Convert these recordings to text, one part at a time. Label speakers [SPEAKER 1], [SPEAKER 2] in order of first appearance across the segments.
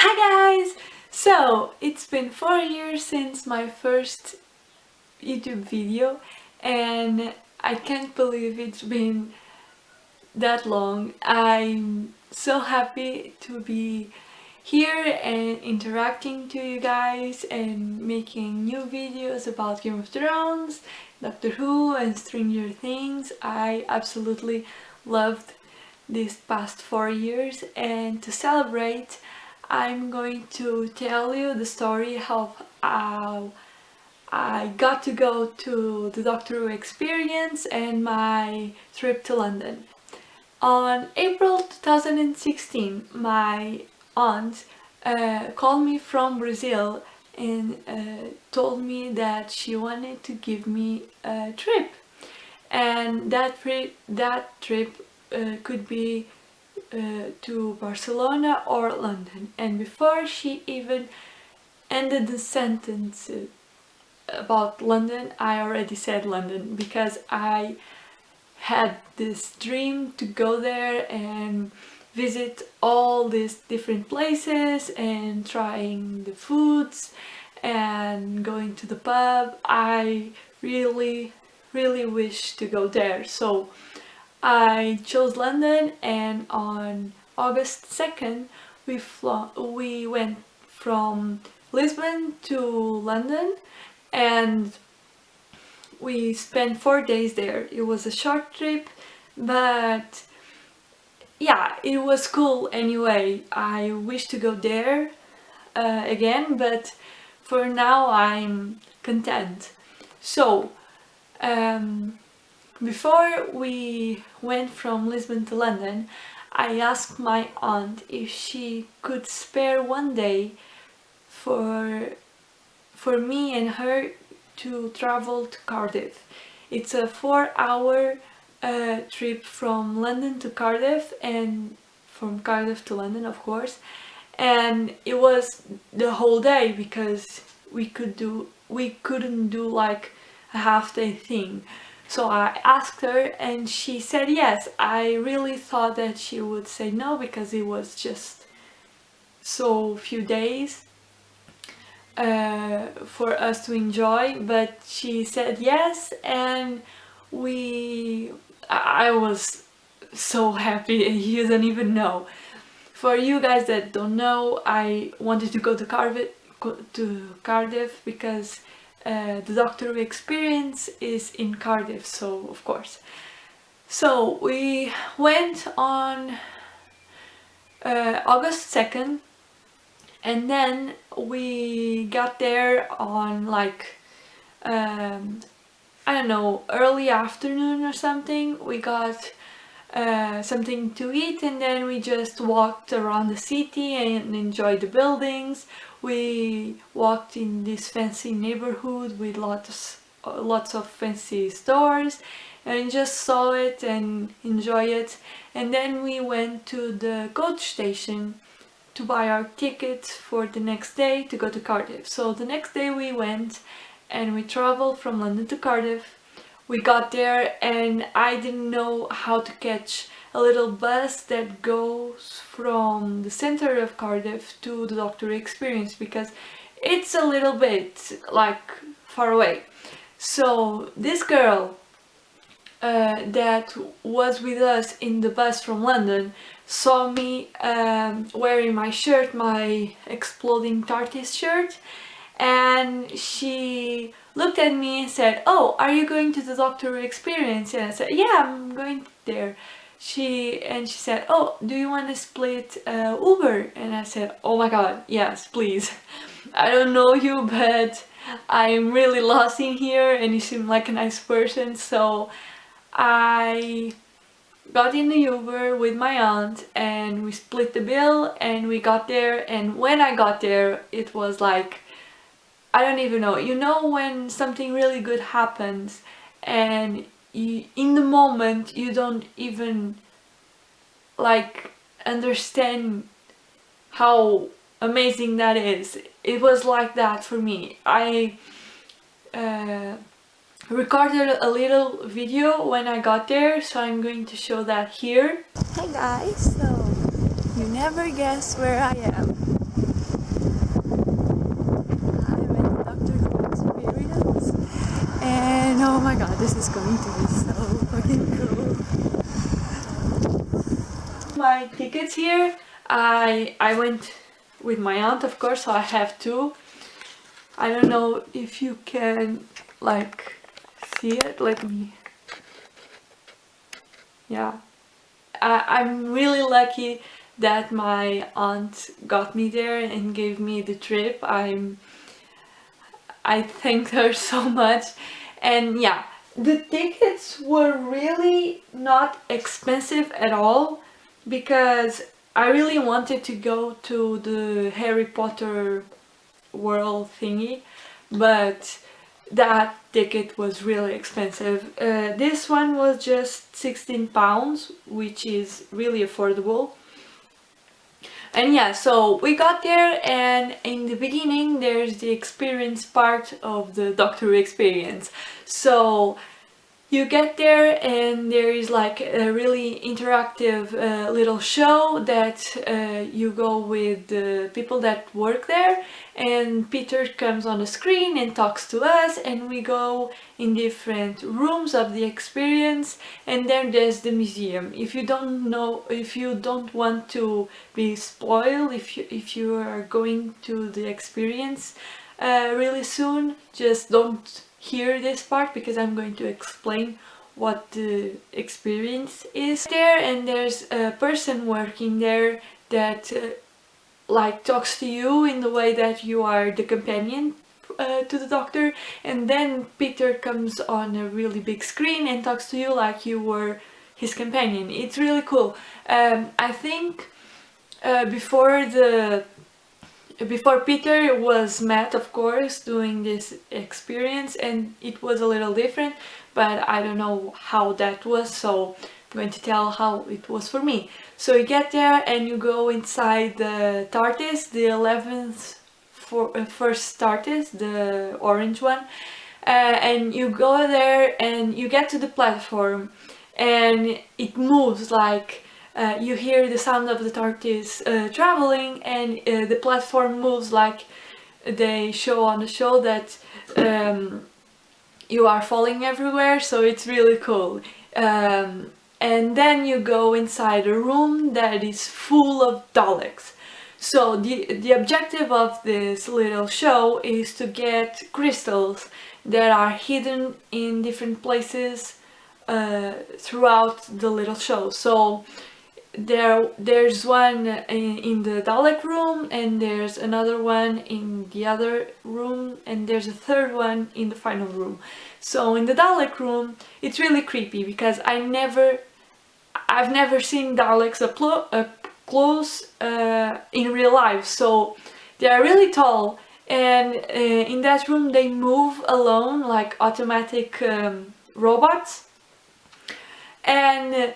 [SPEAKER 1] Hi guys! So, it's been 4 years since my first YouTube video and I can't believe it's been that long. I'm so happy to be here and interacting to you guys and making new videos about Game of Thrones, Doctor Who and Stranger Things. I absolutely loved these past 4 years, and to celebrate I'm going to tell you the story of how I got to go to the Doctor Who experience and my trip to London. On April 2016, my aunt called me from Brazil and told me that she wanted to give me a trip, and that trip could be to Barcelona or London. And before she even ended the sentence about London, I already said London because I had this dream to go there and visit all these different places and trying the foods and going to the pub. I really wish to go there. So I chose London, and on August 2nd we went from Lisbon to London, and we spent 4 days there. It was a short trip, but yeah, it was cool anyway. I wish to go there again, but for now I'm content. So, before we went from Lisbon to London, I asked my aunt if she could spare one day for me and her to travel to Cardiff. It's a 4-hour trip from London to Cardiff, and from Cardiff to London, of course. And it was the whole day because we couldn't do like a half-day thing. So I asked her and she said yes. I really thought that she would say no because it was just so few days for us to enjoy, but she said yes, and I was so happy. You don't even know. For you guys that don't know, I wanted to go to Cardiff because the Doctor Who experience is in Cardiff, so of course. So we went on August 2nd, and then we got there on like I don't know, early afternoon or something. We got something to eat, and then we just walked around the city and enjoyed the buildings. We walked in this fancy neighborhood with lots of fancy stores and just saw it and enjoy it. And then we went to the coach station to buy our tickets for the next day to go to Cardiff. So the next day we went and we traveled from London to Cardiff. We got there and I didn't know how to catch a little bus that goes from the center of Cardiff to the Doctor Who experience because it's a little bit like far away. So this girl that was with us in the bus from London saw me wearing my shirt, my Exploding TARDIS shirt, and she looked at me and said, "Oh, are you going to the Doctor Who experience?" And I said, "Yeah, I'm going there." She said, "Oh, do you want to split Uber?" And I said, "Oh my god, yes, please. I don't know you, but I'm really lost in here and you seem like a nice person." So I got in the Uber with my aunt and we split the bill and we got there. And when I got there, it was like, I don't even know. You know when something really good happens and in the moment you don't even like understand how amazing that is. It was like that for me. I recorded a little video when I got there, so I'm going to show that here. Hey guys, so you never guess where I am. Oh my god, this is going to be so fucking cool. My tickets here, I went with my aunt, of course, so I have two. I don't know if you can like see it. Let me. Yeah, I'm really lucky that my aunt got me there and gave me the trip. I thank her so much. And yeah, the tickets were really not expensive at all because I really wanted to go to the Harry Potter world thingy, but that ticket was really expensive. This one was just £16, which is really affordable. And yeah, so we got there, and in the beginning there's the experience part of the Doctor Experience. So you get there and there is like a really interactive little show that you go with the people that work there, and Peter comes on the screen and talks to us, and we go in different rooms of the experience, and then there's the museum. If you don't know, if you don't want to be spoiled, if you are going to the experience really soon, just don't hear this part because I'm going to explain what the experience is there. And there's a person working there that like talks to you in the way that you are the companion to the Doctor, and then Peter comes on a really big screen and talks to you like you were his companion. It's really cool. I think before Peter was Matt, of course, doing this experience, and it was a little different, but I don't know how that was, so I'm going to tell how it was for me. So you get there and you go inside the TARDIS, the 11th first TARDIS, the orange one, and you go there and you get to the platform and it moves like you hear the sound of the TARDIS traveling, and the platform moves like they show on the show that you are falling everywhere, so it's really cool. And then you go inside a room that is full of Daleks. So the objective of this little show is to get crystals that are hidden in different places throughout the little show. So there's one in the Dalek room, and there's another one in the other room, and there's a third one in the final room. So in the Dalek room, it's really creepy because I've never seen Daleks up close in real life. So they are really tall, and in that room they move alone like automatic robots, and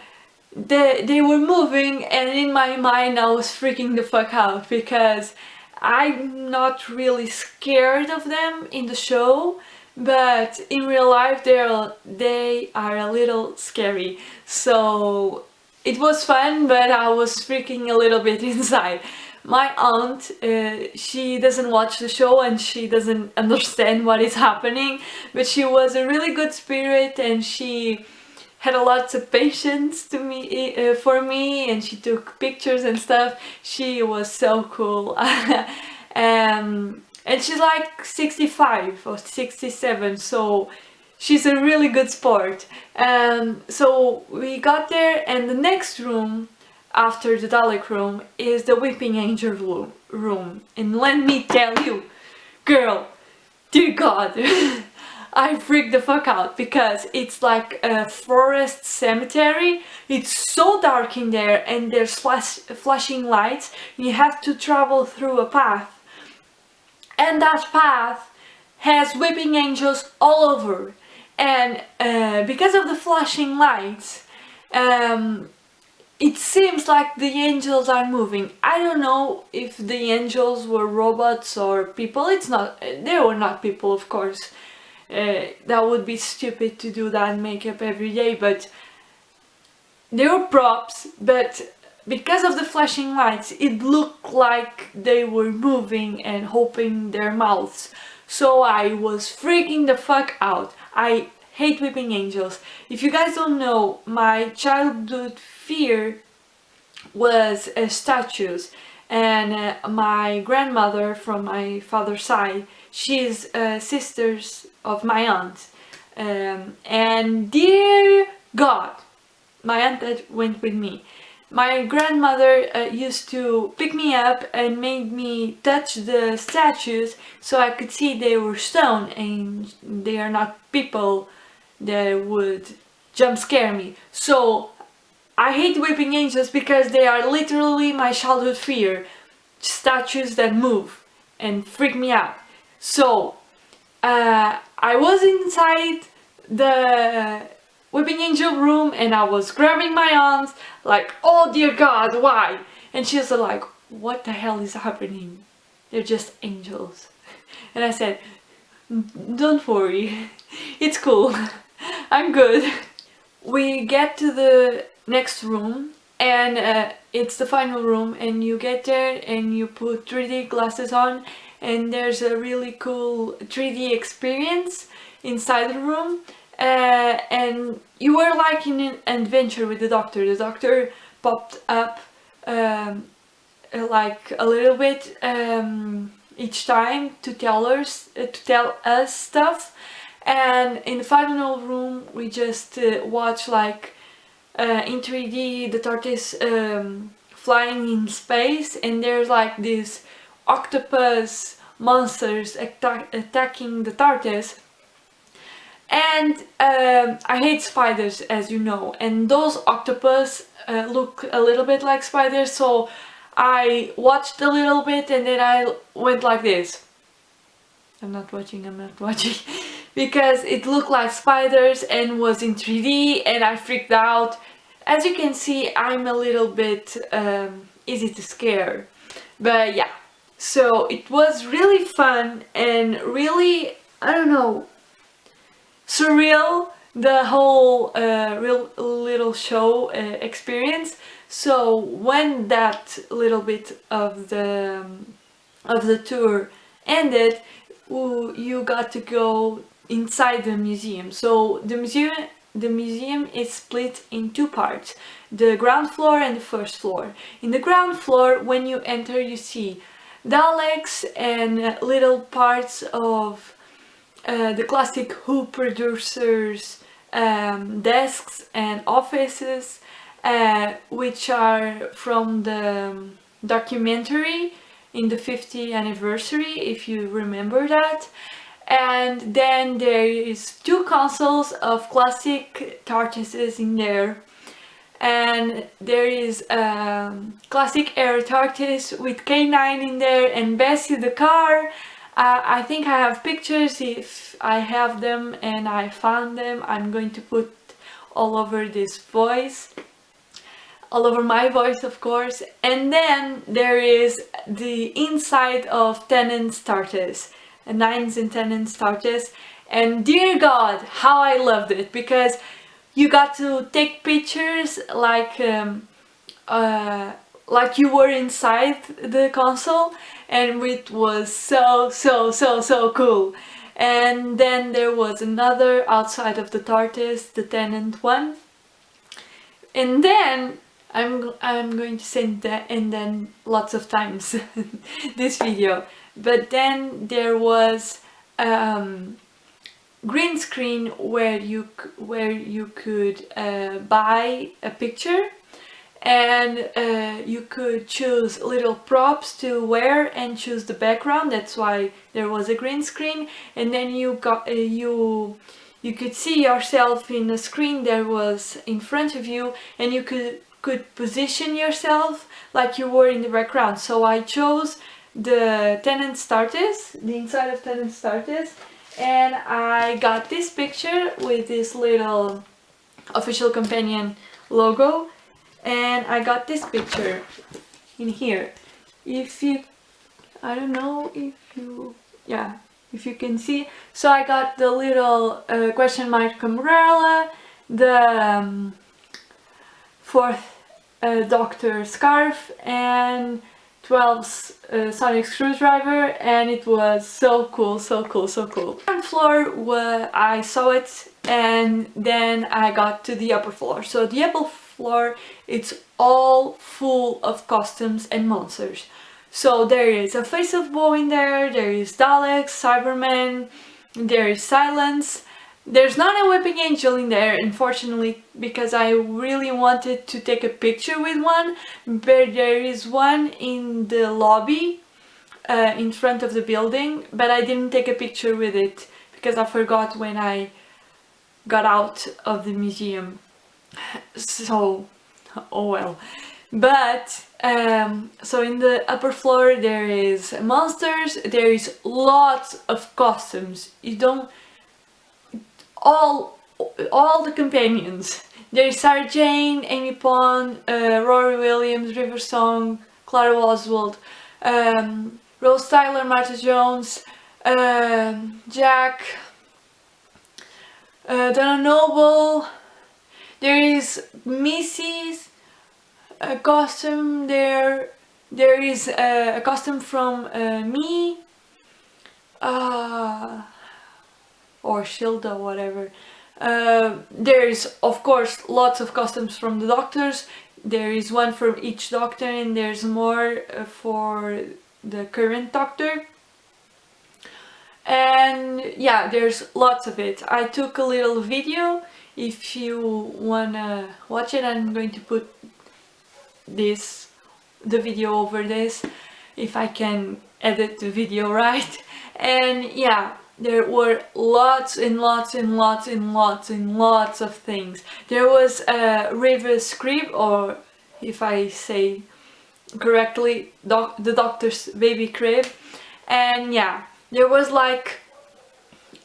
[SPEAKER 1] they were moving, and in my mind I was freaking the fuck out because I'm not really scared of them in the show, but in real life they are a little scary. So it was fun, but I was freaking a little bit inside. My aunt, she doesn't watch the show and she doesn't understand what is happening, but she was a really good spirit, and she had a lot of patience for me, and she took pictures and stuff. She was so cool. And she's like 65 or 67, so she's a really good sport. So we got there, and the next room after the Dalek room is the Weeping Angel room. And let me tell you, girl, dear God, I freaked the fuck out because it's like a forest cemetery. It's so dark in there, and there's flashing lights. You have to travel through a path, and that path has weeping angels all over. And because of the flashing lights, it seems like the angels are moving. I don't know if the angels were robots or people. It's not. They were not people, of course. That would be stupid to do that makeup every day, but they were props. But because of the flashing lights, it looked like they were moving and opening their mouths. So I was freaking the fuck out. I hate weeping angels. If you guys don't know, my childhood fear was statues, and my grandmother from my father's side, she's sisters of my aunt, and dear God, my aunt that went with me, my grandmother used to pick me up and made me touch the statues so I could see they were stone and they are not people that would jump scare me. So I hate weeping angels because they are literally my childhood fear. Statues that move and freak me out. So I was inside the weeping angel room and I was grabbing my arms like, oh dear God, why? And she was like, what the hell is happening? They're just angels. And I said, don't worry, it's cool, I'm good. We get to the next room and it's the final room, and you get there and you put 3D glasses on and there's a really cool 3D experience inside the room, and you were like in an adventure with the doctor. The doctor popped up like a little bit each time to tell us stuff. And in the final room we just watch like in 3D the TARDIS flying in space, and there's like these octopus monsters attacking the TARDIS. And I hate spiders, as you know, and those octopus look a little bit like spiders, so I watched a little bit and then I went like this. I'm not watching because it looked like spiders and was in 3D and I freaked out. As you can see, I'm a little bit easy to scare, but yeah, so it was really fun and really, I don't know, surreal, the whole real little show experience. So when that little bit of the tour ended, you got to go inside the museum. So the museum is split in two parts, the ground floor and the first floor. In the ground floor, when you enter, you see Daleks and little parts of the classic Who producers' desks and offices, which are from the documentary in the 50th anniversary, if you remember that. And then there is two consoles of classic TARDISes in there, and there is classic Air TARDIS with K9 in there and Bessie the car. I think I have pictures. If I have them and I found them, I'm going to put all over this voice, all over my voice, of course. And then there is the inside of Tennant's TARDIS, Nines and Tennant's TARDIS, and dear God, how I loved it, because you got to take pictures like you were inside the console, and it was so cool. And then there was another outside of the TARDIS, the Tennant one, and then I'm going to say that and then lots of times this video. But then there was green screen where you could buy a picture, and you could choose little props to wear and choose the background. That's why there was a green screen. And then you could see yourself in a screen that was in front of you, and you could position yourself like you were in the background. So I chose the Tennant's TARDIS, the inside of Tennant's TARDIS, and I got this picture with this little official companion logo, and I got this picture in here. If you, I don't know if you, yeah, if you can see. So I got the little question mark umbrella, the fourth Doctor scarf, and 12's sonic screwdriver, and it was so cool, so cool, so cool. On the floor, I saw it and then I got to the upper floor. So the upper floor, it's all full of costumes and monsters. So there is a Face of Woe in there, there is Daleks, Cybermen, there is Silence. There's not a Whipping Angel in there, unfortunately, because I really wanted to take a picture with one, but there is one in the lobby in front of the building, but I didn't take a picture with it because I forgot when I got out of the museum. So, oh well. But so in the upper floor there is monsters, there is lots of costumes. You don't all the companions. There is Sarah Jane, Amy Pond, Rory Williams, River Song, Clara Oswald, Rose Tyler, Martha Jones, Jack, Donna Noble. There is Missy's costume there. There is a costume from me, or Shilda, whatever. There is, of course, lots of costumes from the doctors. There is one from each doctor, and there's more for the current doctor. And yeah, there's lots of it. I took a little video. If you wanna watch it, I'm going to put the video over this, if I can edit the video right. And yeah, there were lots and lots and lots and lots and lots of things. There was a River's crib, or if I say correctly, the doctor's baby crib. And yeah, there was like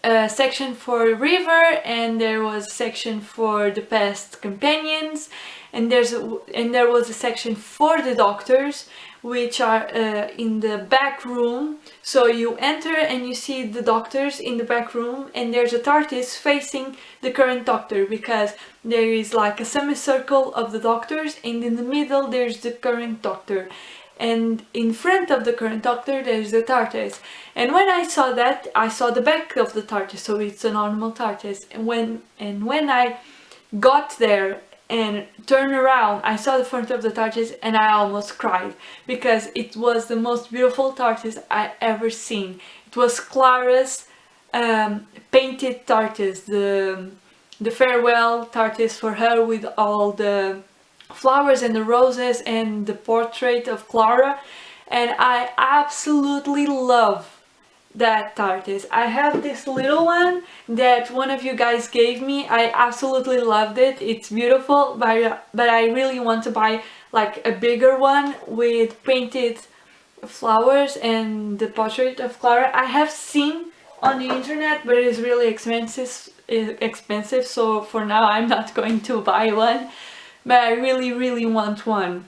[SPEAKER 1] a section for River, and there was a section for the past companions, and there was a section for the doctors, which are in the back room. So you enter and you see the doctors in the back room, and there's a TARDIS facing the current doctor, because there is like a semicircle of the doctors, and in the middle there's the current doctor, and in front of the current doctor there's the TARDIS. And when I saw that, I saw the back of the TARDIS, so it's a normal TARDIS. And when I got there and turned around, I saw the front of the TARDIS, and I almost cried, because it was the most beautiful TARDIS I ever seen. It was Clara's painted TARDIS, the farewell TARDIS for her, with all the flowers and the roses and the portrait of Clara, and I absolutely love that TARDIS. I have this little one that one of you guys gave me. I absolutely loved it. It's beautiful, but I really want to buy like a bigger one with painted flowers and the portrait of Clara. I have seen on the internet, but it is really expensive, so for now I'm not going to buy one. But I really want one.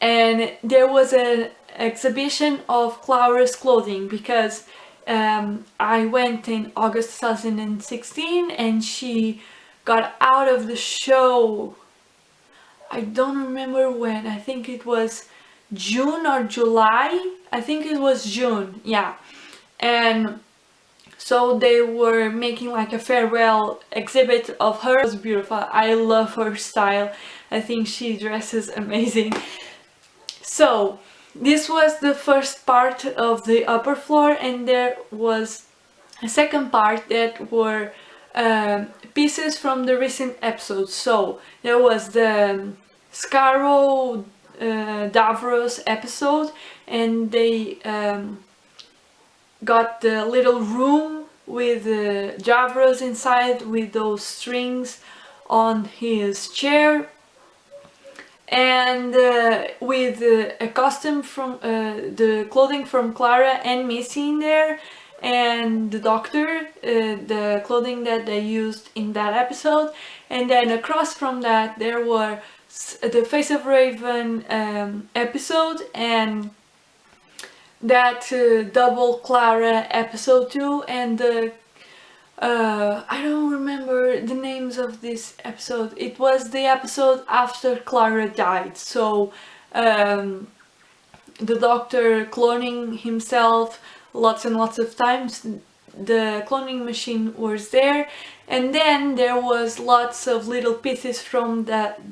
[SPEAKER 1] And there was an exhibition of Clara's clothing, because I went in August 2016 and she got out of the show. I don't remember when. I think it was June or July. I think it was June, yeah. And so they were making like a farewell exhibit of her. It was beautiful. I love her style. I think she dresses amazing. So this was the first part of the upper floor, and there was a second part that were pieces from the recent episodes. So there was the Scarrow Davros episode, and they got the little room with Javros inside, with those strings on his chair, and with a costume from the clothing from Clara and Missy in there, and the doctor, the clothing that they used in that episode. And then across from that there were the Face of Raven episode, and that double Clara episode too, and the I don't remember the names of this episode. It was the episode after Clara died, so the doctor cloning himself lots and lots of times. the cloning machine was there, and then there was lots of little pieces from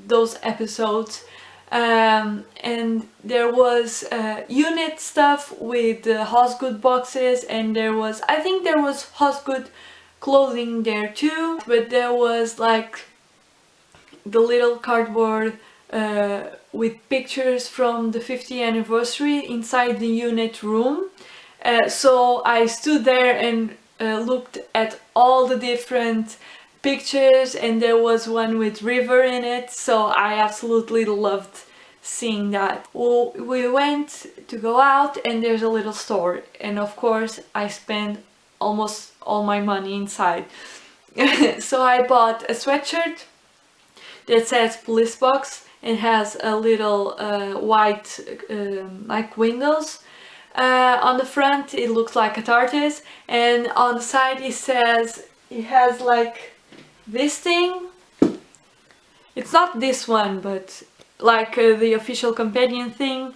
[SPEAKER 1] those episodes, and there was unit stuff with Osgood boxes, and I think there was Osgood clothing there too, but there was like the little cardboard with pictures from the 50th anniversary inside the unit room. So I stood there and looked at all the different pictures, and there was one with river in it, so I absolutely loved seeing that. Well, we went to go out, and there's a little store, and of course I spent almost all my money inside. So I bought a sweatshirt that says police box and has a little white like windows. On the front it looks like a TARDIS, and on the side it has like this thing. It's not this one, but like the official companion thing.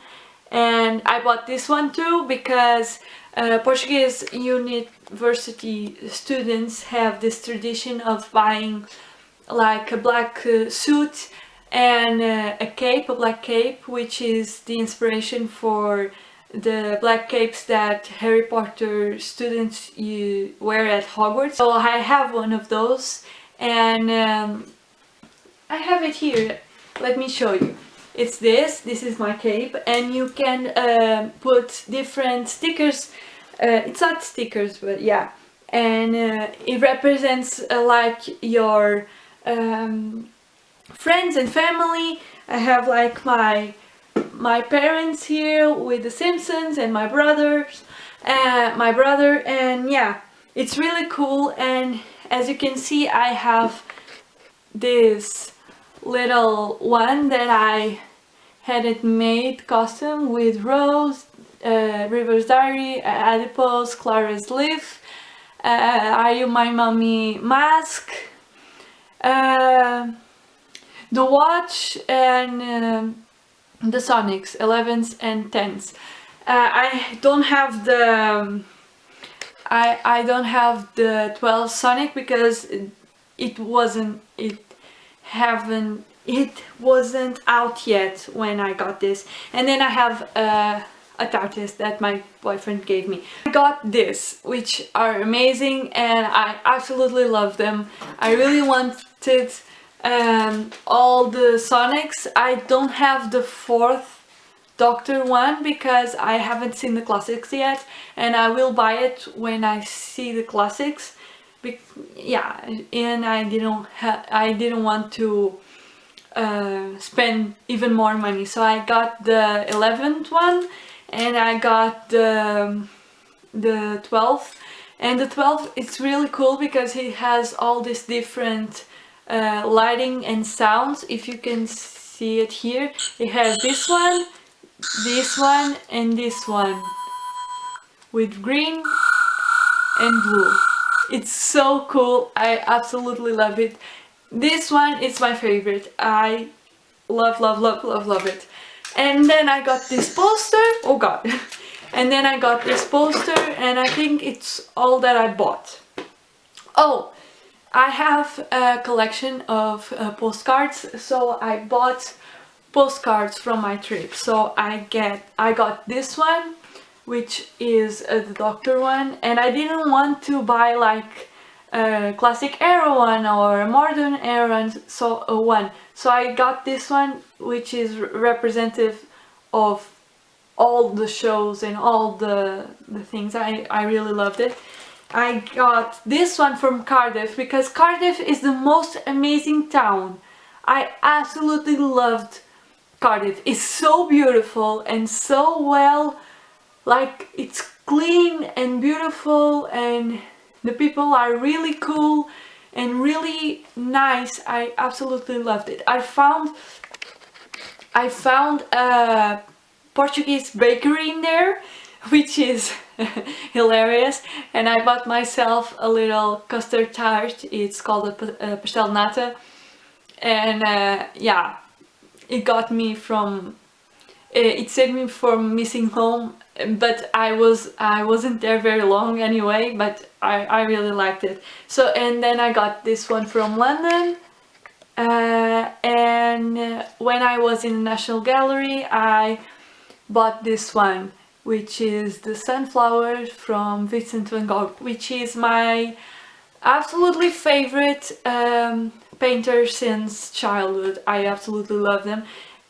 [SPEAKER 1] And I bought this one too because Portuguese university students have this tradition of buying like a black suit and a cape, a black cape, which is the inspiration for the black capes that Harry Potter students wear at Hogwarts. So I have one of those, and I have it here. Let me show you. It's this is my cape, and you can put different stickers. It's not stickers, but yeah, and it represents like your friends and family. I have like my parents here with the Simpsons, and my brother, and yeah, it's really cool. And as you can see, I have this little one that I had it made custom with Rose, River's Diary, Adipose, Clara's Leaf, Are You My Mommy mask, the watch, and the Sonics 11s and 10s. I don't have the I don't have the 12 Sonic because it wasn't out yet when I got this. And then I have a TARDIS that my boyfriend gave me. I got this, which are amazing, and I absolutely love them. I really wanted all the Sonics. I don't have the 4th Doctor one because I haven't seen the classics yet, and I will buy it when I see the classics. Yeah, and I didn't want to spend even more money, so I got the 11th one, and I got the 12th. And the 12th, it's really cool because it has all these different lighting and sounds. If you can see it here, it has this one, and this one with green and blue. It's so cool. I absolutely love it. This one is my favorite. I love it. And then I got this poster. Oh god. And then I got this poster, and I think it's all that I bought. Oh, I have a collection of postcards, so I bought postcards from my trip. So I got this one, which is the Doctor one, and I didn't want to buy like a classic era one or a modern era one, so I got this one, which is representative of all the shows and all the things. I really loved it. I got this one from Cardiff because Cardiff is the most amazing town. I absolutely loved Cardiff. It's so beautiful and so well, like it's clean and beautiful, and the people are really cool and really nice. I absolutely loved it. I found a Portuguese bakery in there, which is hilarious, and I bought myself a little custard tart. It's called a pastel nata, and yeah, it got me from it saved me from missing home, but I wasn't there very long anyway, but I really liked it. So, and then I got this one from London, and when I was in the National Gallery I bought this one, which is the Sunflowers from Vincent van Gogh, which is my absolutely favorite painter since childhood. I absolutely love them.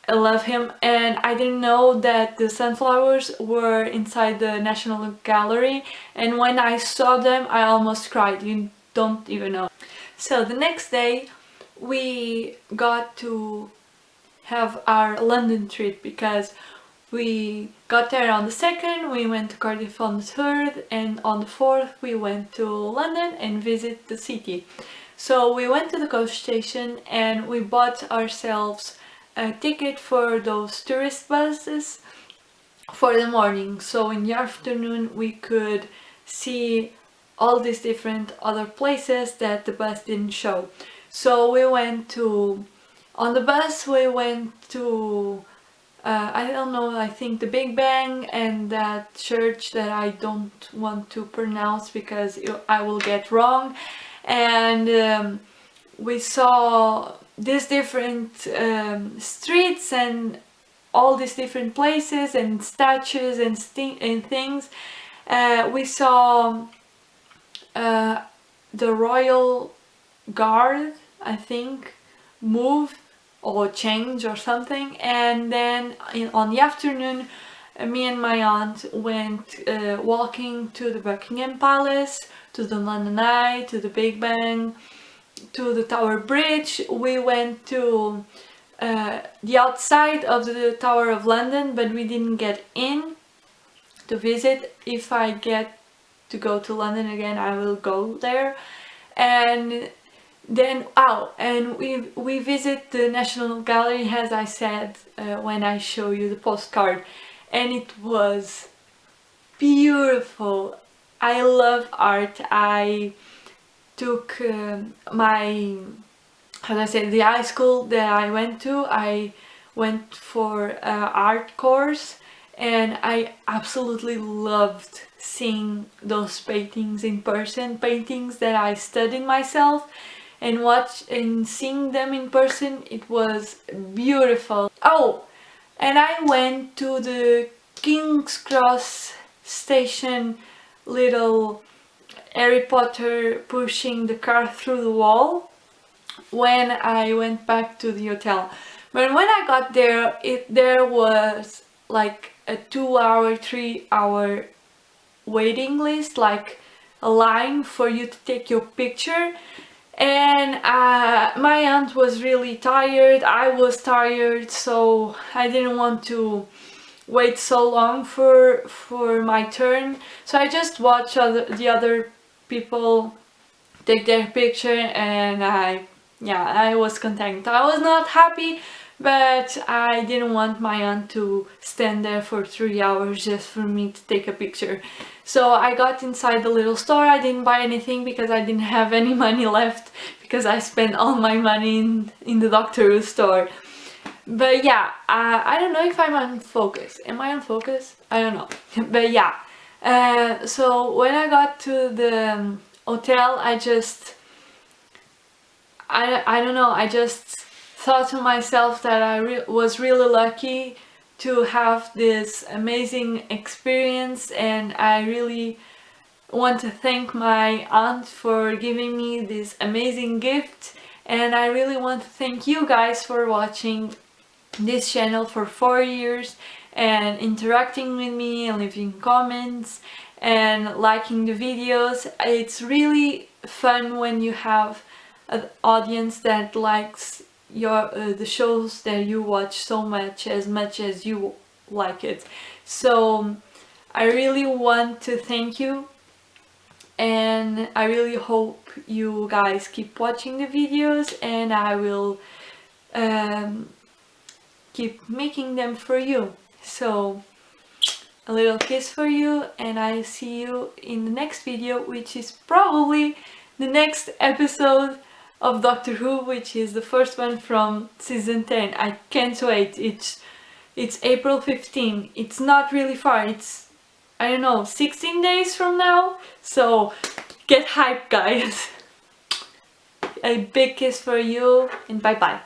[SPEAKER 1] I love him, and I didn't know that the sunflowers were inside the National Gallery, and when I saw them I almost cried. You don't even know. So the next day we got to have our London trip, because we got there on the 2nd, we went to Cardiff on the 3rd, and on the 4th we went to London and visit the city. So we went to the coach station and we bought ourselves a ticket for those tourist buses for the morning, so in the afternoon we could see all these different other places that the bus didn't show. So we went to, on the bus we went to I don't know, I think the Big Bang and that church that I don't want to pronounce because I will get wrong, and we saw these different streets and all these different places and statues and things. We saw the Royal Guard, I think, move or change or something, and then on the afternoon me and my aunt went walking to the Buckingham Palace, to the London Eye, to the Big Ben, to the Tower Bridge. We went to the outside of the Tower of London, but we didn't get in to visit. If I get to go to London again I will go there. And then and we visit the National Gallery, as I said when I show you the postcard, and it was beautiful. I love art. I took my, how do I say, the high school that I went to, I went for art course, and I absolutely loved seeing those paintings in person, paintings that I studied myself, and seeing them in person, it was beautiful. Oh, and I went to the King's Cross station, little Harry Potter pushing the car through the wall, when I went back to the hotel. But when I got there, there was like a 2-hour, 3-hour waiting list, like a line for you to take your picture. And my aunt was really tired, I was tired, so I didn't want to wait so long for my turn. So I just watched the other people take their picture, and I was content. I was not happy, but I didn't want my aunt to stand there for 3 hours just for me to take a picture. So I got inside the little store. I didn't buy anything because I didn't have any money left, because I spent all my money in the Doctor Who store. But yeah, I don't know if I'm on focus. Am I on focus? I don't know. But yeah, so when I got to the hotel, I don't know, I just thought to myself that I was really lucky to have this amazing experience, and I really want to thank my aunt for giving me this amazing gift, and I really want to thank you guys for watching this channel for 4 years and interacting with me and leaving comments and liking the videos. It's really fun when you have an audience that likes your the shows that you watch so much as you like it. So I really want to thank you, and I really hope you guys keep watching the videos, and I will keep making them for you. So a little kiss for you, and I see you in the next video, which is probably the next episode of Doctor Who, which is the first one from season 10. I can't wait. It's It's April 15. It's not really far. It's, I don't know, 16 days from now. So get hyped, guys. A big kiss for you and bye bye.